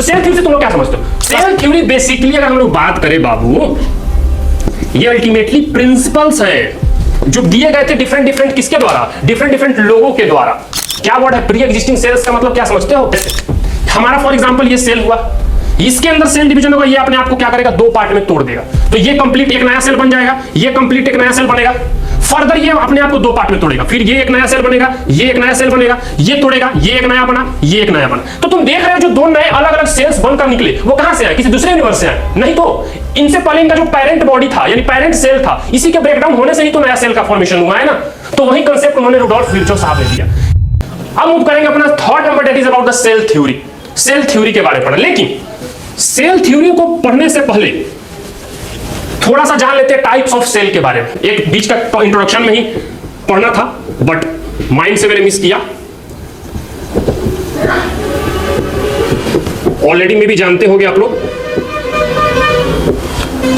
तो cell theory से तुम लोग क्या समझते हो? सेल थ्योरी बेसिकली अगर हम लोग बात करें बाबू, ये अल्टीमेटली प्रिंसिपल्स है जो दिए गए थे डिफरेंट डिफरेंट किसके द्वारा, डिफरेंट डिफरेंट लोगों के द्वारा। क्या वर्ड है? प्री एग्जिस्टिंग सेल्स का मतलब क्या समझते हो? हमारा फॉर एग्जांपल ये सेल हुआ, इसके अंदर सेल डिवीजन होगा, ये अपने आप को क्या करेगा, दो पार्ट में तोड़ देगा, तो ये कंप्लीट एक नया सेल बन जाएगा, ये कंप्लीट एक नया सेल बनेगा, फर्दर ये अपने आप को दो पार्ट में तोड़ेगा, फिर ये एक नया सेल बनेगा, ये एक नया सेल बनेगा, ये तोड़ेगा, ये एक नया बना, ये एक नया बना। तो तुम देख रहे हो जो दो नए अलग अलग सेल्स बनकर निकले वो कहां से आए? किसी दूसरे यूनिवर्स से आए? नहीं तो इनसे पहले इनका जो पेरेंट बॉडी था यानी पेरेंट सेल था, इसी के ब्रेकडाउन होने से ही तो नया सेल का फॉर्मेशन हुआ है ना। तो वही कंसेप्ट उन्होंने रुडोल्फ विर्चो साहब ने दिया। अब मूव करेंगे अपना third number, that is about the cell theory. Cell theory के बारे में पढ़ा, लेकिन सेल थ्योरी को पढ़ने से पहले थोड़ा सा जान लेते हैं टाइप्स ऑफ सेल के बारे में। एक बीच का इंट्रोडक्शन में ही पढ़ना था बट माइंड से मैंने मिस किया, ऑलरेडी में भी जानते होंगे आप लोग।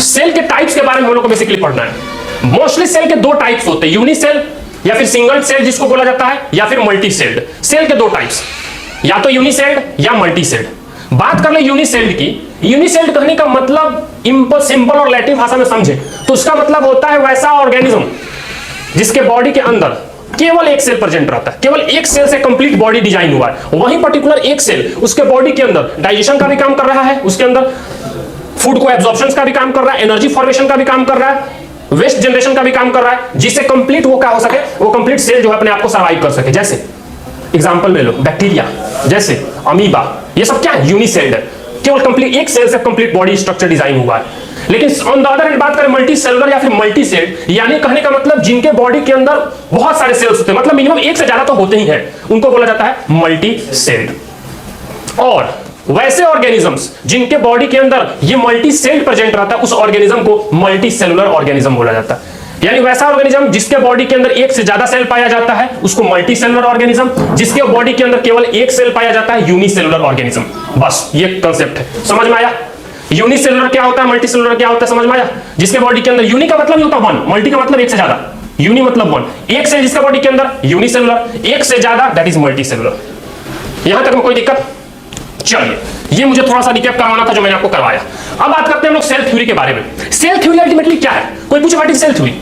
सेल के टाइप्स के बारे में हम लोग को बेसिकली पढ़ना है। मोस्टली सेल के दो टाइप्स होते हैं, यूनिसेल या फिर सिंगल सेल जिसको बोला जाता है, या फिर मल्टी सेल्ड। सेल के दो टाइप्स, या तो यूनिसेल्ड या मल्टी सेल्ड। बात कर ले यूनिसेल्ड की, यूनिसेल्ड कहने का मतलब सिंपल और लैटिन भाषा में समझे तो उसका मतलब होता है वैसा ऑर्गेनिज्म जिसके बॉडी के अंदर केवल एक सेल प्रेजेंट रहता है, केवल एक सेल से कंप्लीट बॉडी डिजाइन हुआ है। वही पर्टिकुलर एक सेल उसके बॉडी के अंदर डाइजेशन का भी काम कर रहा है, उसके अंदर फूड को एब्जॉर्प्शन का भी काम कर रहा है, एनर्जी फॉर्मेशन का भी काम कर रहा है, वेस्ट जनरेशन का भी काम कर रहा है, जिससे कंप्लीट वो क्या हो सके, वो कंप्लीट सेल जो है अपने आप को सर्वाइव कर सके। जैसे एग्जांपल ले लो बैक्टीरिया, जैसे अमीबा, ये सब क्या है? यूनिसेल्ड है, केवल कंप्लीट एक सेल से कंप्लीट बॉडी स्ट्रक्चर डिजाइन हुआ है। लेकिन ऑन द अदर हैंड बात करें मल्टी सेलुलर या फिर मल्टी सेल्ड, यानी कहने का मतलब जिनके बॉडी के अंदर बहुत सारे सेल्स होते हैं, मतलब मिनिमम एक से ज्यादा तो होते ही हैं, उनको बोला जाता है मल्टी सेल्ड। और वैसे ऑर्गेनिजम्स जिनके बॉडी के अंदर ये मल्टी सेल्ड प्रेजेंट रहता है, उस ऑर्गेनिज्म को मल्टी सेलुलर ऑर्गेनिज्म बोला जाता है। यानी वैसा ऑर्गेनिज्म जिसके बॉडी के अंदर एक से ज्यादा सेल पाया जाता है उसको मल्टी सेलुलर ऑर्गेनिज्म, जिसके बॉडी के अंदर केवल एक सेल पाया जाता है यूनिसेलुलर ऑर्गेनिज्म। बस ये कंसेप्ट है, समझ में आया? यूनिसेलुलर क्या होता है, मल्टी सेलुलर क्या होता है, समझ में आया? जिसके बॉडी के अंदर यूनि का मतलब होता है वन, मल्टी का मतलब एक से ज्यादा, यूनि मतलब वन, एक सेल जिसका बॉडी के अंदर यूनिसेलुलर, एक से ज्यादा दैट इज मल्टी सेलुलर। यहां तक में कोई दिक्कत? चलिए, ये मुझे थोड़ा सा रिकैप करवाना था जो मैंने आपको करवाया। अब बात करते हैं हम लोग सेल थ्योरी के बारे में। सेल थ्योरी अल्टीमेटली क्या है? कोई पूछे व्हाट इज सेल थ्योरी,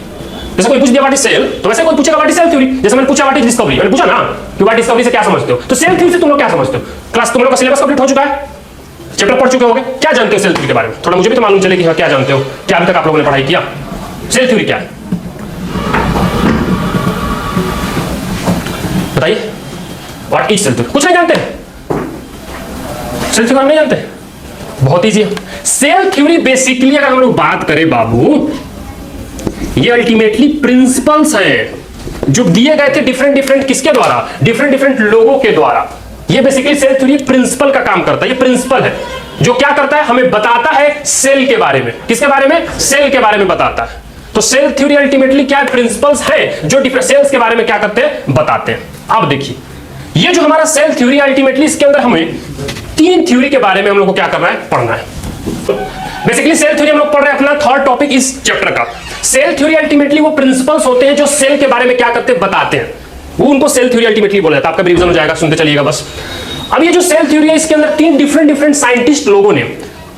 जैसे कोई पूछ दिया व्हाट इज सेल, तो वैसे कोई पूछेगा व्हाट इज सेल थ्योरी। जैसे मैंने पूछा व्हाट इज डिस्कवरी, मैंने पूछा ना कि व्हाट डिस्कवरी से क्या समझते हो, तो सेल थ्योरी से तुम लोग क्या समझते हो? क्लास तुम लोग का सिलेबस कंप्लीट हो चुका है, चैप्टर पढ़ चुके होगे, क्या जानते हो सेल थ्योरी के बारे में? थोड़ा मुझे भी तो मालूम चले कि क्या जानते हो, क्या अभी तक आप लोगों ने पढ़ाई किया। सेल थ्योरी क्या है बताइए? What is cell theory? कुछ नहीं जानते? सेल थ्योरी नहीं जानते? बहुत इजी है। सेल थ्योरी बेसिकली अगर हम लोग बात करें बाबू, ये अल्टीमेटली प्रिंसिपल्स हैं जो दिए गए थे डिफरेंट डिफरेंट किसके द्वारा, डिफरेंट डिफरेंट लोगों के द्वारा। ये बेसिकली सेल थ्योरी प्रिंसिपल का काम करता है। ये प्रिंसिपल है जो क्या करता है, हमें बताता है सेल के बारे में। किसके बारे में? सेल के बारे में बताता है। तो सेल थ्योरी अल्टीमेटली क्या है? प्रिंसिपल्स हैं जो डिफरेंट सेल्स के बारे में क्या करते हैं, बताते हैं। अब देखिए, ये जो हमारा सेल थ्योरी अल्टीमेटली इसके अंदर हमें तीन थ्योरी के बारे में हम लोग को क्या करना है, पढ़ना है। बेसिकली सेल थ्योरी हम लोग पढ़ रहे हैं, अपना थर्ड टॉपिक इस चैप्टर का। सेल थ्योरी अल्टीमेटली वो प्रिंसिपल्स होते हैं जो सेल के बारे में क्या करते हैं, बताते हैं, वो उनको सेल थ्योरी अल्टीमेटली बोला जाता है। आपका रिवीजन हो जाएगा, सुनते चलिएगा बस। अब ये जो सेल थ्योरी है इसके अंदर तीन डिफरेंट साइंटिस्ट लोगों ने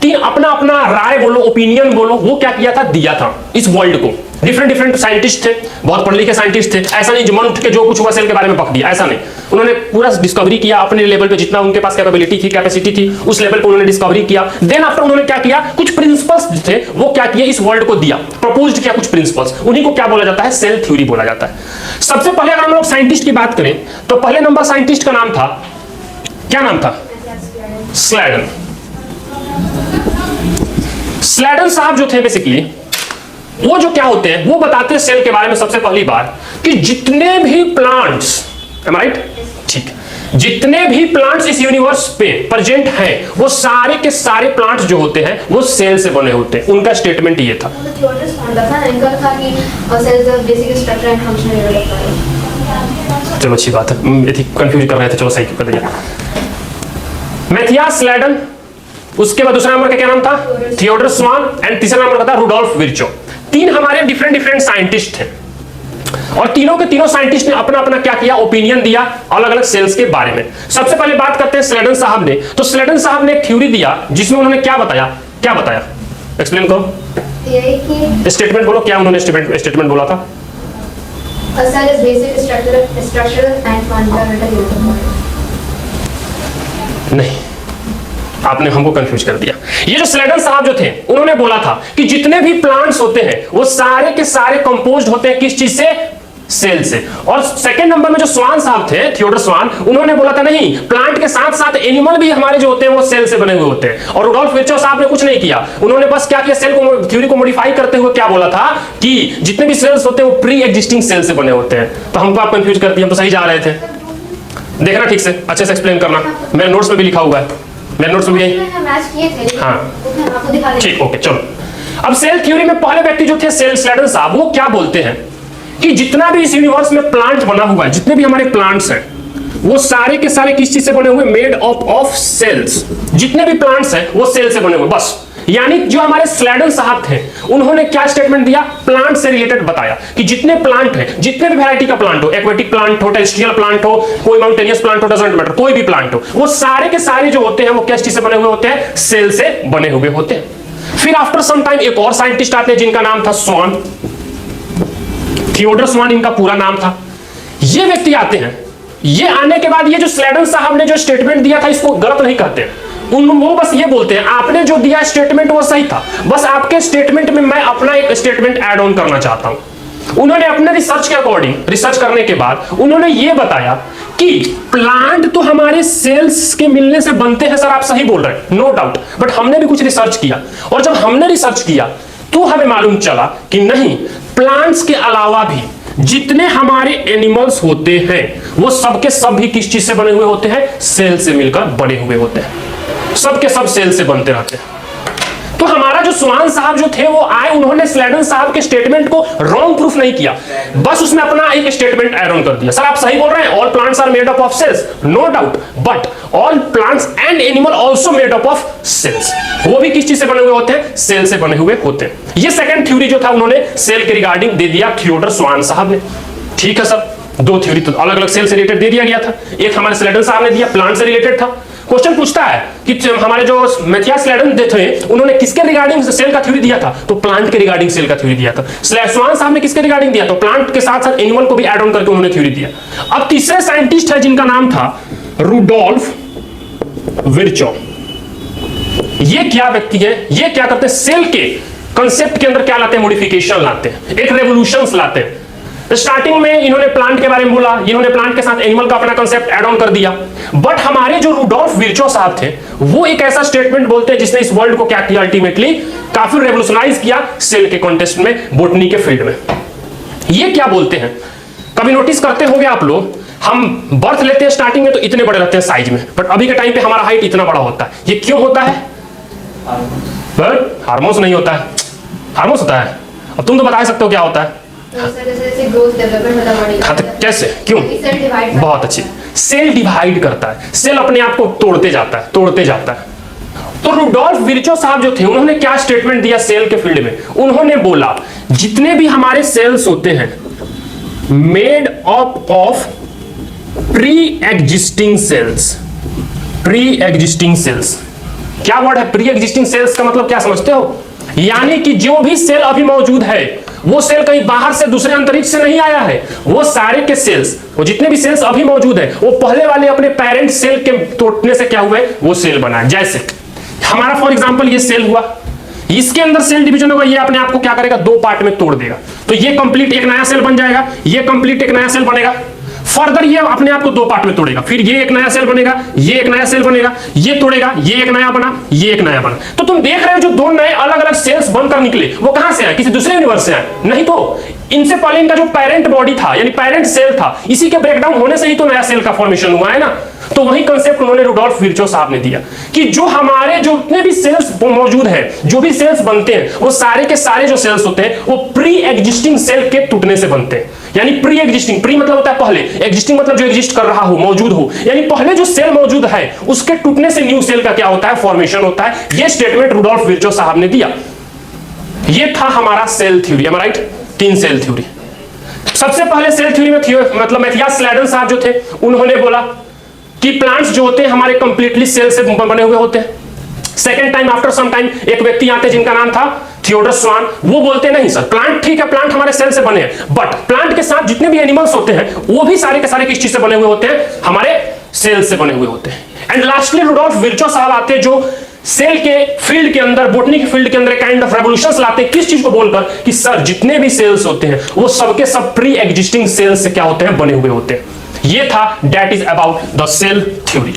तीन अपना अपना राय बोलो, ओपिनियन बोलो, वो क्या किया था, दिया था इस वर्ल्ड को। डिफरेंट साइंटिस्ट थे, बहुत पढ़े लिखे साइंटिस्ट थे। ऐसा नहीं मन उठ के जो कुछ हुआ सेल के बारे में बक दिया, ऐसा नहीं। उन्होंने पूरा डिस्कवरी किया अपने लेवल पे, जितना उनके पास कैपेबिलिटी थी, कैपेसिटी थी, उस लेवल पे उन्होंने डिस्कवरी किया। देन आफ्टर उन्होंने क्या किया, कुछ प्रिंसिपल्स थे वो क्या किया, इस वर्ल्ड को दिया, प्रपोज्ड किया कुछ प्रिंसिपल्स। उन्हीं को क्या बोला जाता है, सेल थ्योरी बोला जाता है। सबसे पहले अगर हम लोग साइंटिस्ट की बात करें तो पहले नंबर साइंटिस्ट का नाम था, क्या नाम था, स्लैडन। स्लैडन साहब जो थे बेसिकली वो जो क्या होते हैं, वो बताते हैं सेल के बारे में सबसे पहली बार कि जितने भी प्लांट्स, एम आई राइट, ठीक, जितने भी प्लांट्स इस यूनिवर्स पे प्रेजेंट हैं वो सारे के सारे प्लांट्स जो होते हैं वो सेल से बने होते हैं। उनका स्टेटमेंट ये था। चलो अच्छी बात है, कंफ्यूज कर रहे थे, चलो सही कर दिया। मैथियास स्लैडन, उसके बाद दूसरा नंबर का क्या नाम था, थियोडर स्वान, एंड तीसरा नंबर का था रुडोल्फ विर्चो। तीन हमारे डिफरेंट साइंटिस्ट हैं। और तीनों के तीनों साइंटिस्ट ने अपना अपना क्या किया, ओपिनियन दिया अलग अलग सेल्स के बारे में। सबसे पहले बात करते हैं स्लेडन साहब ने। तो स्लेडन साहब ने एक थ्योरी दिया जिसमें उन्होंने क्या बताया, एक्सप्लेन करो, स्टेटमेंट बोलो, क्या उन्होंने स्टेटमेंट बोला था? A cell is basic structural and fundamental unit of body. नहीं, आपने हमको कंफ्यूज कर दिया। ये जो स्लेडन साहब जो थे उन्होंने बोला था कि जितने भी प्लांट्स होते हैं वो सारे के सारे कंपोज्ड होते हैं किस चीज से, सेल से। और सेकंड नंबर में जो स्वान साहब थे, थियोडर स्वान, उन्होंने बोला था नहीं, प्लांट के साथ साथ एनिमल भी हमारे जो होते हैं वो सेल से बने हुए होते हैं। और रुडोल्फ विर्चो साहब ने कुछ नहीं किया, उन्होंने बस क्या किया, सेल को थ्योरी को मॉडिफाई करते हुए क्या बोला था कि जितने भी सेल्स होते हैं वो प्री एग्जिस्टिंग सेल से बने होते हैं। तो हमको आप कंफ्यूज कर दिए, हम तो सही जा रहे थे। देखना ठीक से, अच्छे से एक्सप्लेन करना, मेरे नोट्स में भी लिखा हुआ है, मेरे नोट्स में भी। हाँ ठीक, ओके चलो। अब सेल थ्योरी में पहले व्यक्ति जो थे स्लेडन साहब, वो क्या बोलते हैं कि जितना भी इस यूनिवर्स में प्लांट बना हुआ है, जितने भी हमारे प्लांट्स हैं वो सारे के सारे किस चीज से बने हुए, मेड अप ऑफ सेल्स। जितने भी प्लांट्स हैं वो सेल से बने हुए, बस। यानी जो हमारे स्लेडन साहब थे उन्होंने क्या स्टेटमेंट दिया, प्लांट से रिलेटेड बताया कि जितने प्लांट हैं, जितने भी वैरायटी का प्लांट हो, एक्वेटिक प्लांट हो, टेरेस्ट्रियल प्लांट हो, कोई माउंटेनियस प्लांट हो, डजंट मैटर, कोई भी प्लांट हो, वो सारे के सारे जो होते हैं वो किस चीज से बने हुए होते हैं, सेल से बने हुए होते हैं। फिर आफ्टर सम टाइम एक और साइंटिस्ट आते हैं जिनका नाम था स्वान, थियोडर स्वान इनका पूरा नाम था। ये व्यक्ति आते हैं, ये आने के बाद ये जो स्लेडन साहब ने जो स्टेटमेंट दिया था इसको गलत नहीं कहते, वो बस ये बोलते हैं आपने जो दिया स्टेटमेंट वो सही था, बस आपके स्टेटमेंट में मैं अपना एक स्टेटमेंट ऐड ऑन करना चाहता हूं। उन्होंने अपने रिसर्च के अकॉर्डिंग, रिसर्च करने के बाद उन्होंने ये बताया कि प्लांट तो हमारे सेल्स के मिलने से बनते हैं। सर आप सही बोल रहे हैं, नो डाउट, बट हमने भी कुछ रिसर्च किया, और जब हमने रिसर्च किया तो हमें मालूम चला कि नहीं, प्लांट्स के अलावा भी जितने हमारे एनिमल्स होते हैं वो सबके सब भी किस चीज से बने हुए होते हैं, सेल से मिलकर बने हुए होते हैं, सबके सब सेल से बनते रहते हैं। तो हमारा जो स्वान साहब जो थे वो आए, उन्होंने स्लेडन साहब के स्टेटमेंट को रॉन्ग प्रूफ नहीं किया, बस उसमें अपना एक स्टेटमेंट ऐड ऑन कर दिया। सर आप सही बोल रहे हैं, all plants are made up of cells, no doubt, but all plants and animal also made up of cells. वो भी किस चीज से बने हुए होते हैं, सेल से बने हुए होते हैं। ये सेकंड थ्योरी जो था उन्होंने सेल के रिगार्डिंग दे दिया थियोडर स्वान साहब ने। ठीक है सर, दो थ्योरी तो अलग अलग सेल से रिलेटेड दे दिया गया था, एक हमारे स्लेडन साहब ने दिया प्लांट से रिलेटेड था। क्वेश्चन पूछता है कि हमारे जो मैथियास स्लेडन थे उन्होंने किसके रिगार्डिंग सेल का थ्योरी दिया था, तो प्लांट के रिगार्डिंग सेल का थ्योरी दिया था। स्वान साहब ने किसके रिगार्डिंग दिया, तो प्लांट के साथ साथ एनिमल को भी ऐड ऑन करके उन्होंने थ्योरी दिया। अब तीसरे साइंटिस्ट है जिनका नाम था रुडोल्फ विर्चो। ये क्या व्यक्ति है, ये क्या करते हैं, सेल के कंसेप्ट के अंदर क्या लाते हैं, मॉडिफिकेशन लाते हैं, एक रेवोल्यूशंस लाते हैं। स्टार्टिंग में इन्होंने प्लांट के बारे में बोला, इन्होंने प्लांट के साथ एनिमल का अपना कंसेप्ट ऐड ऑन कर दिया, बट हमारे जो रुडोल्फ विर्चो साहब थे वो एक ऐसा स्टेटमेंट बोलते हैं जिसने इस वर्ल्ड को क्या किया, अल्टीमेटली काफी रेवोल्यूशनाइज किया सेल के कॉन्टेक्स्ट में, बॉटनी के फील्ड में। ये क्या बोलते हैं, कभी नोटिस करते होंगे आप लोग, हम बर्थ लेते हैं स्टार्टिंग में तो इतने बड़े रहते हैं साइज में, बट अभी के टाइम पे हमारा हाइट इतना बड़ा होता है। ये क्यों होता है, बट हार्मोन्स नहीं होता है, हार्मोन्स होता है। अब तुम तो बता सकते हो क्या होता है, हाँ तो कैसे, क्यों, बहुत अच्छी, सेल डिवाइड करता है, सेल अपने आप को तोड़ते जाता है, तोड़ते जाता है। तो रुडोल्फ विर्चो साहब जो थे उन्होंने क्या स्टेटमेंट दिया सेल के फील्ड में, उन्होंने बोला जितने भी हमारे सेल्स होते हैं made up of pre existing cells. Pre existing cells क्या वर्ड है, प्री एग्जिस्टिंग सेल्स का मतलब क्या समझते हो, यानी कि जो भी सेल अभी मौजूद है वो सेल कहीं बाहर से दूसरे अंतरिक्ष से नहीं आया है, वो सारे के सेल्स, वो जितने भी सेल्स अभी मौजूद है वो पहले वाले अपने पेरेंट सेल के तोड़ने से क्या हुए, वो सेल बना। जैसे हमारा फॉर एग्जांपल ये सेल हुआ, इसके अंदर सेल डिवीजन होगा, ये अपने आप को क्या करेगा, दो पार्ट में तोड़ देगा, तो ये कंप्लीट एक नया सेल बन जाएगा, ये कंप्लीट एक नया सेल बनेगा, फर्दर ये अपने आप को दो पार्ट में तोड़ेगा, फिर ये एक नया सेल बनेगा, ये एक नया सेल बनेगा, ये तोड़ेगा, ये एक नया बना, ये एक नया बना। तो तुम देख रहे हो जो दो नए अलग अलग सेल्स बनकर निकले वो कहां से आए, किसी दूसरे यूनिवर्स से आए, नहीं तो इनसे पहले इनका जो पेरेंट बॉडी था यानी पेरेंट सेल था, इसी के ब्रेकडाउन होने से ही तो नया सेल का फॉर्मेशन हुआ है ना। तो वही कंसेप्ट उन्होंने रुडोल्फ विर्चो साहब ने दिया कि जो हमारे जो जितने भी सेल्स मौजूद है, जो भी सेल्स बनते हैं वो सारे के सारे जो सेल्स होते हैं वो प्री एग्जिस्टिंग सेल के टूटने से बनते हैं। यानी प्री एग्जिस्टिंग, प्री मतलब होता है पहले, एग्जिस्टिंग मतलब जो एग्जिस्ट कर रहा हो, मौजूद हो, यानी पहले जो सेल मौजूद है उसके टूटने से न्यू सेल का क्या होता है, फॉर्मेशन होता है। ये स्टेटमेंट रुडोल्फ विर्चो साहब ने दिया। ये था हमारा सेल थ्योरी, एम आई राइट, तीन सेल थ्योरी। सबसे पहले सेल थ्योरी में मतलब मैथियास स्लाइडन साहब जो थे उन्होंने बोला कि प्लांट्स जो होते हैं हमारे कंप्लीटली सेल से बने हुए होते हैं। Second time after some time एक व्यक्ति आते जिनका नाम था थियोडर स्वान, वो बोलते नहीं सर प्लांट ठीक है, प्लांट हमारे सेल से बने हैं, बट प्लांट के साथ जितने भी एनिमल्स होते हैं वो भी सारे के सारे किस चीज से बने हुए होते हैं, हमारे सेल से बने हुए होते हैं। एंड लास्टली रुडोल्फ विर्चो साहब आते हैं जो सेल के फील्ड के अंदर, बोटनी के फील्ड के अंदर काइंड ऑफ रेवोल्यूशंस लाते हैं, किस चीज को बोलकर कि सर जितने भी सेल्स होते हैं वो सबके सब प्री एग्जिस्टिंग सेल्स से क्या होते हैं, बने हुए होते हैं। ये था that is about the cell theory.